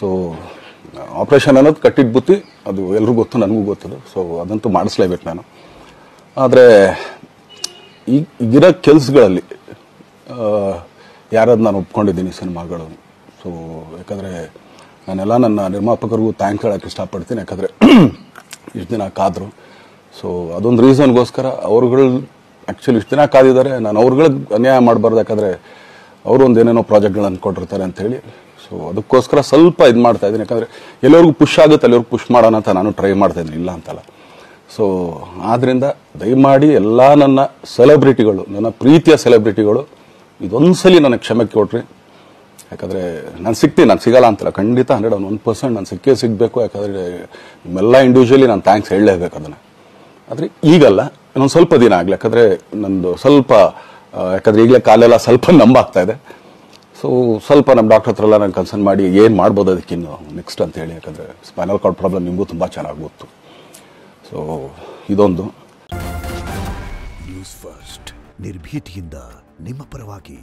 So operation ಅನ್ನೋದು ಕಟ್ಟಿದ ಬುತ್ತಿ, ಅದು ಎಲ್ರಿಗೂ ಗೊತ್ತು, ನನಗೂ ಗೊತ್ತದು. ಸೊ ಅದಂತೂ ಮಾಡಿಸ್ಲೇಬೇಕು ನಾನು. ಆದರೆ ಈಗಿರೋ ಕೆಲಸಗಳಲ್ಲಿ ಯಾರಾದ್ರು ನಾನು ಒಪ್ಕೊಂಡಿದ್ದೀನಿ ಸಿನಿಮಾಗಳು. ಸೊ ಯಾಕಂದರೆ ನಾನೆಲ್ಲ ನನ್ನ ನಿರ್ಮಾಪಕರಿಗೂ ಥ್ಯಾಂಕ್ಸ್ ಹೇಳೋಕ್ಕೆ ಇಷ್ಟಪಡ್ತೀನಿ. ಯಾಕಂದರೆ ಇಷ್ಟು ದಿನ ಕಾದರು. ಸೊ ಅದೊಂದು ರೀಸನ್ಗೋಸ್ಕರ ಅವ್ರುಗಳು ಆ್ಯಕ್ಚುಲಿ ಇಷ್ಟು ದಿನ ಕಾದಿದ್ದಾರೆ. ನಾನು ಅವ್ರುಗಳಿಗೆ ಅನ್ಯಾಯ ಮಾಡಬಾರ್ದು, ಯಾಕಂದರೆ ಅವರು ಒಂದು ಏನೇನೋ ಪ್ರಾಜೆಕ್ಟ್ಗಳು ಅಂದ್ಕೊಂಡಿರ್ತಾರೆ ಅಂಥೇಳಿ. ಸೊ ಅದಕ್ಕೋಸ್ಕರ ಸ್ವಲ್ಪ ಇದು ಮಾಡ್ತಾ ಇದ್ದೀನಿ. ಯಾಕಂದರೆ ಎಲ್ಲರಿಗೂ ಪುಷ್ ಆಗುತ್ತೆ ಅಲ್ಲಿವ್ರಿಗೆ ಪುಷ್ ಮಾಡೋಣ ಅಂತ ನಾನು ಟ್ರೈ ಮಾಡ್ತಾ ಇದ್ದೀನಿ, ಇಲ್ಲ ಅಂತಲ್ಲ. ಸೊ ಆದ್ದರಿಂದ ದಯಮಾಡಿ ಎಲ್ಲ ನನ್ನ ಸೆಲೆಬ್ರಿಟಿಗಳು, ನನ್ನ ಪ್ರೀತಿಯ ಸೆಲೆಬ್ರಿಟಿಗಳು, ಇದೊಂದ್ಸಲಿ ನನಗೆ ಕ್ಷಮೆ ಕೊಡ್ರಿ. ಯಾಕಂದರೆ ನಾನು ಸಿಗ್ತೀನಿ, ನಾನು ಸಿಗಲ್ಲ ಅಂತಲ್ಲ, ಖಂಡಿತ 101% ನಾನು ಸಿಗಬೇಕು. ಯಾಕಂದರೆ ನಿಮ್ಮೆಲ್ಲ ಇಂಡಿವಿಜುವಲಿ ನಾನು ಥ್ಯಾಂಕ್ಸ್ ಹೇಳಲೇಬೇಕು ಅದನ್ನು. ಆದರೆ ಈಗಲ್ಲ, ಇನ್ನೊಂದು ಸ್ವಲ್ಪ ದಿನ ಆಗಲಿ. ಯಾಕಂದರೆ ನಂದು ಸ್ವಲ್ಪ ಯಾಕಂದರೆ ಈಗಲೇ ಕಾಲೆಲ್ಲ ಸ್ವಲ್ಪ ನಂಬಾಗ್ತಾ ಇದೆ. ಸೊ ಸ್ವಲ್ಪ ನಮ್ಮ ಡಾಕ್ಟರ್ ಹತ್ರ ಎಲ್ಲ ನಾನು ಕನ್ಸರ್ನ್ ಮಾಡಿ ಏನು ಮಾಡ್ಬೋದು ಅದಕ್ಕಿನ್ನು ನೆಕ್ಸ್ಟ್ ಅಂತ ಹೇಳಿ. ಯಾಕಂದರೆ ಸ್ಪೈನಲ್ ಕಾರ್ಡ್ ಪ್ರಾಬ್ಲಮ್ ನಿಮಗೂ ತುಂಬ ಚೆನ್ನಾಗಿ ಗೊತ್ತು. ಸೊ ಇದೊಂದು ನ್ಯೂಸ್ ಫಸ್ಟ್ ನಿರ್ಭೀತಿಯಿಂದ ನಿಮ್ಮ ಪರವಾಗಿ.